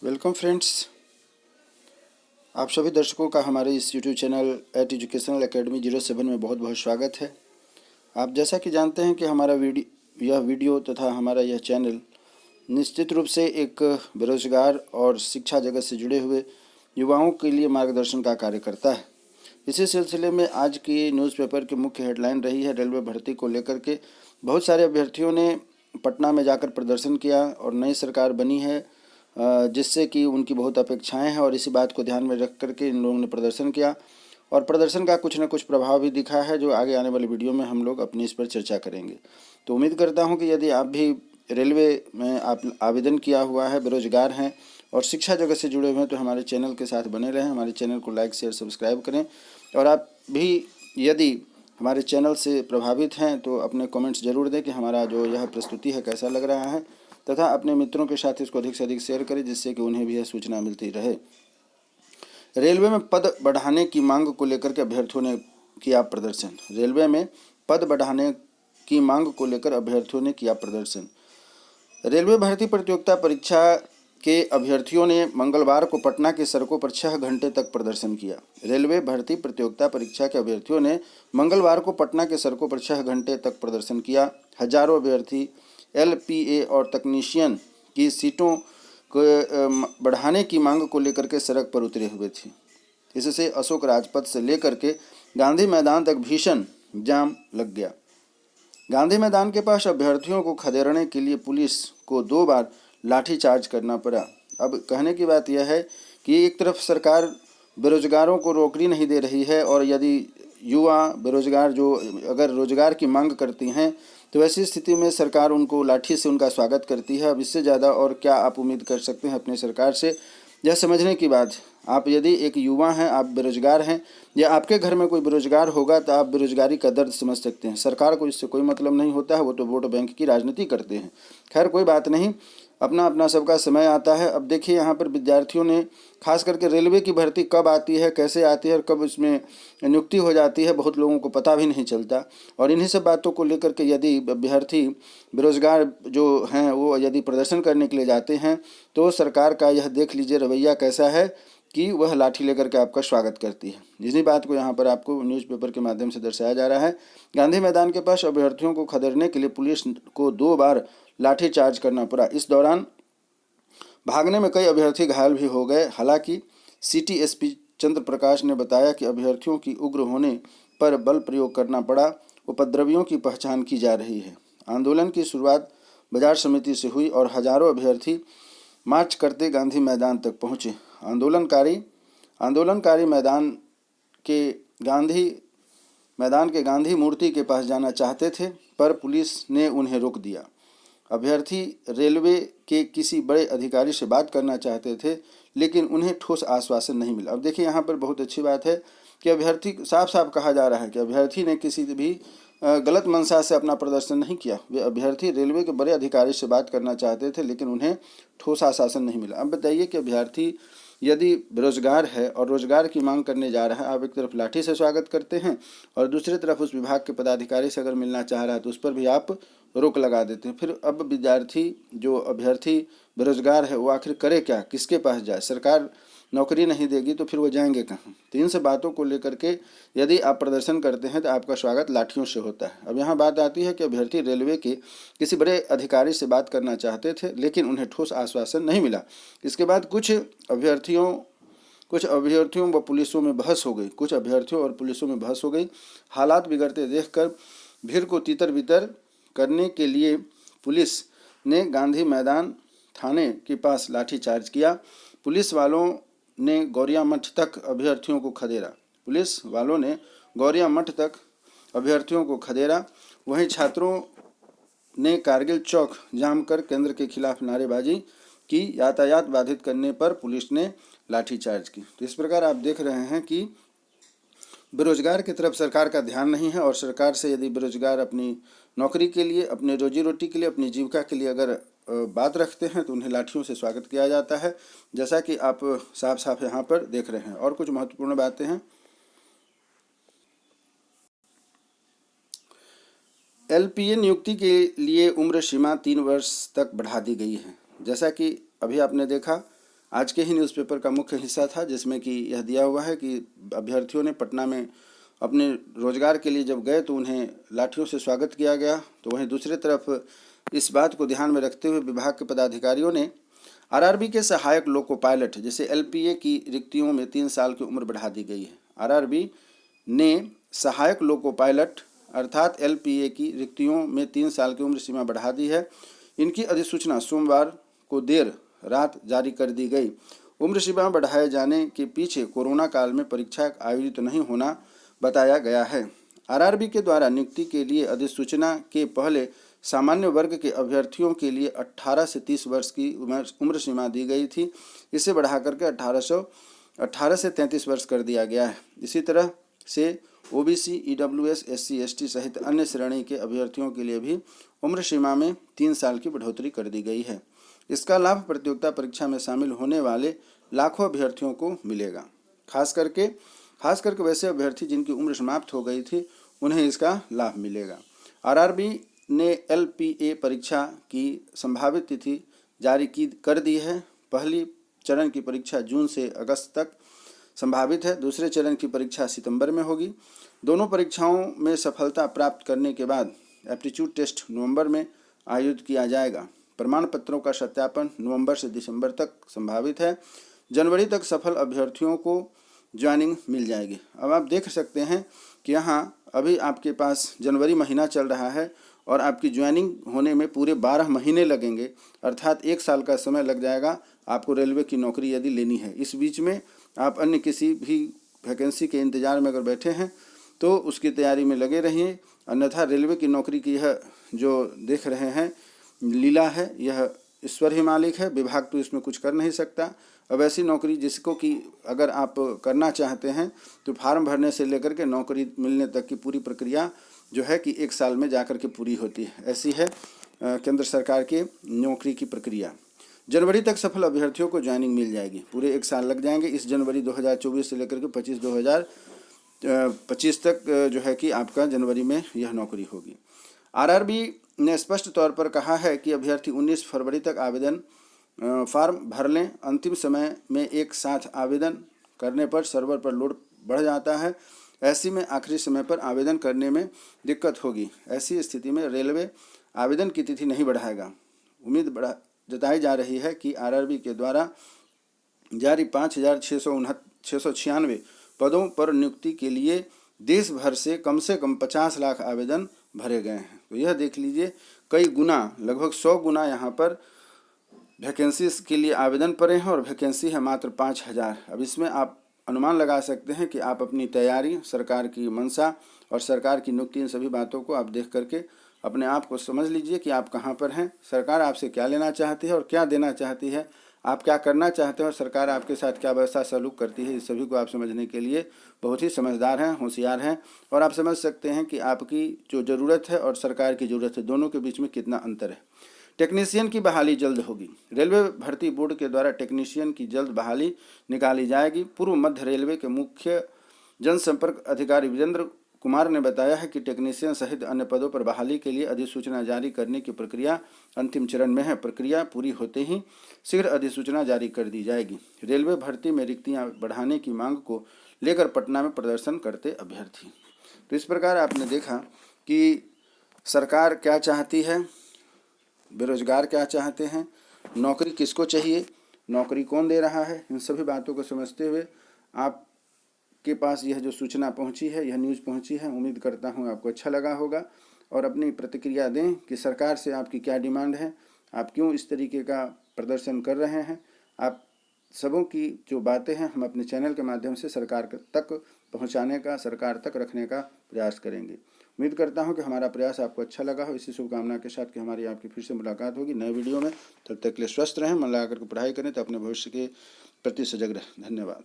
Welcome friends, आप सभी दर्शकों का हमारे इस YouTube channel at educational academy 07 में बहुत बहुत स्वागत है। आप जैसा कि जानते हैं कि हमारा यह वीडियो तथा हमारा यह चैनल निश्चित रूप से एक बेरोजगार और शिक्षा जगत से जुड़े हुए युवाओं के लिए मार्गदर्शन का कार्य करता है। इसी सिलसिले में आज की न्यूज़पेपर की मुख्य हेडलाइन रही है रेलवे भर्ती को लेकर के। बहुत सारे अभ्यर्थियों ने पटना में जाकर प्रदर्शन किया और नई सरकार बनी है, जिससे कि उनकी बहुत अपेक्षाएं हैं और इसी बात को ध्यान में रख करके इन लोगों ने प्रदर्शन किया और प्रदर्शन का कुछ न कुछ प्रभाव भी दिखा है, जो आगे आने वाली वीडियो में हम लोग अपनी इस पर चर्चा करेंगे। तो उम्मीद करता हूं कि यदि आप भी रेलवे में आप आवेदन किया हुआ है, बेरोजगार हैं और शिक्षा जगत से जुड़े हुए हैं, तो हमारे चैनल के साथ बने रहें। हमारे चैनल को लाइक शेयर सब्सक्राइब करें और आप भी यदि हमारे चैनल से प्रभावित हैं तो अपने कमेंट्स ज़रूर दें कि हमारा जो यह प्रस्तुति है कैसा लग रहा है, तथा अपने मित्रों के साथ इसको अधिक से अधिक शेयर करें, जिससे कि उन्हें भी यह सूचना मिलती रहे। रेलवे में पद बढ़ाने की मांग को लेकर के अभ्यर्थियों ने किया प्रदर्शन। रेलवे में पद बढ़ाने की मांग को लेकर अभ्यर्थियों ने किया प्रदर्शन। रेलवे भर्ती प्रतियोगिता परीक्षा के अभ्यर्थियों ने मंगलवार को पटना की सड़कों पर 6 घंटे तक प्रदर्शन किया। रेलवे भर्ती प्रतियोगिता परीक्षा के अभ्यर्थियों ने मंगलवार को पटना के सड़कों पर 6 घंटे तक प्रदर्शन किया। हजारों अभ्यर्थी एलपीए और तकनीशियन की सीटों को बढ़ाने की मांग को लेकर के सड़क पर उतरे हुए थे। इससे अशोक राजपथ से लेकर के गांधी मैदान तक भीषण जाम लग गया। गांधी मैदान के पास अभ्यर्थियों को खदेड़ने के लिए पुलिस को 2 बार लाठीचार्ज करना पड़ा। अब कहने की बात यह है कि एक तरफ सरकार बेरोजगारों को नौकरी नहीं दे रही है और यदि युवा बेरोजगार जो अगर रोजगार की मांग करती हैं तो ऐसी स्थिति में सरकार उनको लाठी से उनका स्वागत करती है। अब इससे ज़्यादा और क्या आप उम्मीद कर सकते हैं अपनी सरकार से। यह समझने की बात, आप यदि एक युवा हैं, आप बेरोजगार हैं या आपके घर में कोई बेरोजगार होगा तो आप बेरोजगारी का दर्द समझ सकते हैं। सरकार को इससे कोई मतलब नहीं होता है, वो तो वोट बैंक की राजनीति करते हैं। खैर कोई बात नहीं, अपना अपना सबका समय आता है। अब देखिए यहाँ पर विद्यार्थियों ने खास करके रेलवे की भर्ती कब आती है, कैसे आती है और कब इसमें नियुक्ति हो जाती है, बहुत लोगों को पता भी नहीं चलता। और इन्हीं सब बातों को लेकर के यदि अभ्यर्थी बेरोजगार जो हैं वो यदि प्रदर्शन करने के लिए जाते हैं तो सरकार का यह देख लीजिए रवैया कैसा है कि वह लाठी लेकर के आपका स्वागत करती है। इसी बात को यहाँ पर आपको न्यूज़पेपर के माध्यम से दर्शाया जा रहा है। गांधी मैदान के पास अभ्यर्थियों को खदेड़ने के लिए पुलिस को 2 बार लाठीचार्ज करना पड़ा। इस दौरान भागने में कई अभ्यर्थी घायल भी हो गए। हालांकि सिटी एसपी चंद्र प्रकाश ने बताया कि अभ्यर्थियों की उग्र होने पर बल प्रयोग करना पड़ा। उपद्रवियों की पहचान की जा रही है। आंदोलन की शुरुआत बाजार समिति से हुई और हजारों अभ्यर्थी मार्च करते गांधी मैदान तक पहुंचे। आंदोलनकारी मैदान के गांधी मूर्ति के पास जाना चाहते थे, पर पुलिस ने उन्हें रोक दिया। अभ्यर्थी रेलवे के किसी बड़े अधिकारी से बात करना चाहते थे, लेकिन उन्हें ठोस आश्वासन नहीं मिला। अब देखिए यहाँ पर बहुत अच्छी बात है कि अभ्यर्थी साफ साफ कहा जा रहा है कि अभ्यर्थी ने किसी भी गलत मंशा से अपना प्रदर्शन नहीं किया। वे अभ्यर्थी रेलवे के बड़े अधिकारी से बात करना चाहते थे, लेकिन उन्हें ठोस आश्वासन नहीं मिला। अब बताइए कि अभ्यर्थी यदि बेरोजगार है और रोजगार की मांग करने जा रहा है, आप एक तरफ लाठी से स्वागत करते हैं और दूसरी तरफ उस विभाग के पदाधिकारी से अगर मिलना चाह रहा है तो उस पर भी आप रोक लगा देते हैं। फिर अब अभ्यर्थी बेरोजगार है वो आखिर करे क्या, किसके पास जाए? सरकार नौकरी नहीं देगी तो फिर वो जाएंगे कहाँ? तो इन सब बातों को लेकर के यदि आप प्रदर्शन करते हैं तो आपका स्वागत लाठियों से होता है। अब यहाँ बात आती है कि अभ्यर्थी रेलवे के किसी बड़े अधिकारी से बात करना चाहते थे, लेकिन उन्हें ठोस आश्वासन नहीं मिला। इसके बाद कुछ अभ्यर्थियों व पुलिसों में बहस हो गई। हालात बिगड़ते देखकर भीड़ को तितर बितर करने के लिए पुलिस ने गांधी मैदान थाने के पास लाठीचार्ज किया। पुलिस वालों ने गौरिया मठ तक अभ्यर्थियों को खदेड़ा। वहीं छात्रों ने कारगिल चौक जाम कर केंद्र के खिलाफ नारेबाजी की। यातायात बाधित करने पर पुलिस ने लाठीचार्ज की। तो इस प्रकार आप देख रहे हैं कि बेरोजगार की तरफ सरकार का ध्यान नहीं है और सरकार से यदि बेरोजगार अपनी नौकरी के लिए, अपने रोजी रोटी के लिए, अपनी जीविका के लिए अगर बात रखते हैं तो उन्हें लाठियों से स्वागत किया जाता है, जैसा कि आप साफ साफ यहाँ पर देख रहे हैं। और कुछ महत्वपूर्ण बातें हैं। एलपीए नियुक्ति के लिए उम्र सीमा 3 वर्ष तक बढ़ा दी गई है। जैसा कि अभी आपने देखा आज के ही न्यूज़पेपर का मुख्य हिस्सा था, जिसमें कि यह दिया हुआ है कि अभ्यर्थियों ने पटना में अपने रोजगार के लिए जब गए तो उन्हें लाठियों से स्वागत किया गया। तो वहीं दूसरी तरफ इस बात को ध्यान में रखते हुए विभाग के पदाधिकारियों ने आरआरबी के सहायक लोको पायलट जैसे एलपीए की रिक्तियों में 3 साल की उम्र बढ़ा दी गई है। आरआरबी ने सहायक लोको पायलट अर्थात एलपीए की रिक्तियों में 3 साल की उम्र सीमा बढ़ा दी है। इनकी अधिसूचना सोमवार को देर रात जारी कर दी गई। उम्र सीमा बढ़ाए जाने के पीछे कोरोना काल में परीक्षा आयोजित नहीं होना बताया गया है। आरआरबी के द्वारा नियुक्ति के लिए अधिसूचना के पहले सामान्य वर्ग के अभ्यर्थियों के लिए 18 से 30 वर्ष की उम्र सीमा दी गई थी। इसे बढ़ाकर के 18 से 33 वर्ष कर दिया गया है। इसी तरह से ओबीसी, ईडब्ल्यूएस, एससी, एसटी सहित अन्य श्रेणी के अभ्यर्थियों के लिए भी उम्र सीमा में 3 साल की बढ़ोतरी कर दी गई है। इसका लाभ प्रतियोगिता परीक्षा में शामिल होने वाले लाखों अभ्यर्थियों को मिलेगा। खास करके वैसे अभ्यर्थी जिनकी उम्र समाप्त हो गई थी, उन्हें इसका लाभ मिलेगा। आरआरबी ने एलपीए परीक्षा की संभावित तिथि जारी कर दी है। पहली चरण की परीक्षा जून से अगस्त तक संभावित है। दूसरे चरण की परीक्षा सितंबर में होगी। दोनों परीक्षाओं में सफलता प्राप्त करने के बाद एप्टीट्यूड टेस्ट नवंबर में आयोजित किया जाएगा। प्रमाण पत्रों का सत्यापन नवंबर से दिसंबर तक संभावित है। जनवरी तक सफल अभ्यर्थियों को ज्वाइनिंग मिल जाएगी। अब आप देख सकते हैं कि यहाँ अभी आपके पास जनवरी महीना चल रहा है और आपकी ज्वाइनिंग होने में पूरे 12 महीने लगेंगे, अर्थात 1 साल का समय लग जाएगा आपको रेलवे की नौकरी यदि लेनी है। इस बीच में आप अन्य किसी भी वैकेंसी के इंतज़ार में अगर बैठे हैं तो उसकी तैयारी में लगे रहिए, अन्यथा रेलवे की नौकरी की यह जो देख रहे हैं लीला है, यह ईश्वर ही मालिक है। विभाग तो इसमें कुछ कर नहीं सकता। अब ऐसी नौकरी जिसको कि अगर आप करना चाहते हैं तो फार्म भरने से लेकर के नौकरी मिलने तक की पूरी प्रक्रिया जो है कि 1 साल में जाकर के पूरी होती है। ऐसी है केंद्र सरकार के नौकरी की प्रक्रिया। जनवरी तक सफल अभ्यर्थियों को ज्वाइनिंग मिल जाएगी। पूरे 1 साल लग जाएंगे। इस जनवरी 2024 से लेकर के 2025 तक जो है कि आपका जनवरी में यह नौकरी होगी। आरआरबी ने स्पष्ट तौर पर कहा है कि अभ्यर्थी 19 फरवरी तक आवेदन फॉर्म भर लें। अंतिम समय में एक साथ आवेदन करने पर सर्वर पर लोड बढ़ जाता है। ऐसी में आखिरी समय पर आवेदन करने में दिक्कत होगी। ऐसी स्थिति में रेलवे आवेदन की तिथि नहीं बढ़ाएगा। उम्मीद जताई जा रही है कि आरआरबी के द्वारा जारी 5,696 पदों पर नियुक्ति के लिए देश भर से कम 50 लाख आवेदन भरे गए हैं। तो यह देख लीजिए कई गुना, लगभग 100 गुना यहाँ पर वैकेंसीज के लिए आवेदन पड़े हैं और वैकेंसी है मात्र 5,000। अब इसमें आप अनुमान लगा सकते हैं कि आप अपनी तैयारी, सरकार की मंशा और सरकार की नियुक्ति, इन सभी बातों को आप देख करके अपने आप को समझ लीजिए कि आप कहाँ पर हैं, सरकार आपसे क्या लेना चाहती है और क्या देना चाहती है, आप क्या करना चाहते हैं और सरकार आपके साथ क्या वैसा सलूक करती है। इस सभी को आप समझने के लिए बहुत ही समझदार हैं, होशियार हैं और आप समझ सकते हैं कि आपकी जो ज़रूरत है और सरकार की ज़रूरत है, दोनों के बीच में कितना अंतर है। टेक्नीशियन की बहाली जल्द होगी। रेलवे भर्ती बोर्ड के द्वारा टेक्नीशियन की जल्द बहाली निकाली जाएगी। पूर्व मध्य रेलवे के मुख्य जनसंपर्क अधिकारी वीरेंद्र कुमार ने बताया है कि टेक्नीशियन सहित अन्य पदों पर बहाली के लिए अधिसूचना जारी करने की प्रक्रिया अंतिम चरण में है। प्रक्रिया पूरी होते ही शीघ्र अधिसूचना जारी कर दी जाएगी। रेलवे भर्ती में रिक्तियां बढ़ाने की मांग को लेकर पटना में प्रदर्शन करते अभ्यर्थी। तो इस प्रकार आपने देखा कि सरकार क्या चाहती है, बेरोजगार क्या चाहते हैं, नौकरी किसको चाहिए, नौकरी कौन दे रहा है। इन सभी बातों को समझते हुए आपके पास यह जो सूचना पहुंची है, यह न्यूज़ पहुंची है, उम्मीद करता हूं आपको अच्छा लगा होगा और अपनी प्रतिक्रिया दें कि सरकार से आपकी क्या डिमांड है, आप क्यों इस तरीके का प्रदर्शन कर रहे हैं। आप सबों की जो बातें हैं हम अपने चैनल के माध्यम से सरकार तक पहुंचाने का, सरकार तक रखने का प्रयास करेंगे। उम्मीद करता हूं कि हमारा प्रयास आपको अच्छा लगा हो। इसी शुभकामना के साथ कि हमारी आपकी फिर से मुलाकात होगी नए वीडियो में। तब तक के लिए स्वस्थ रहें, मन लगा करके पढ़ाई करें तो अपने भविष्य के प्रति सजग रहें। धन्यवाद।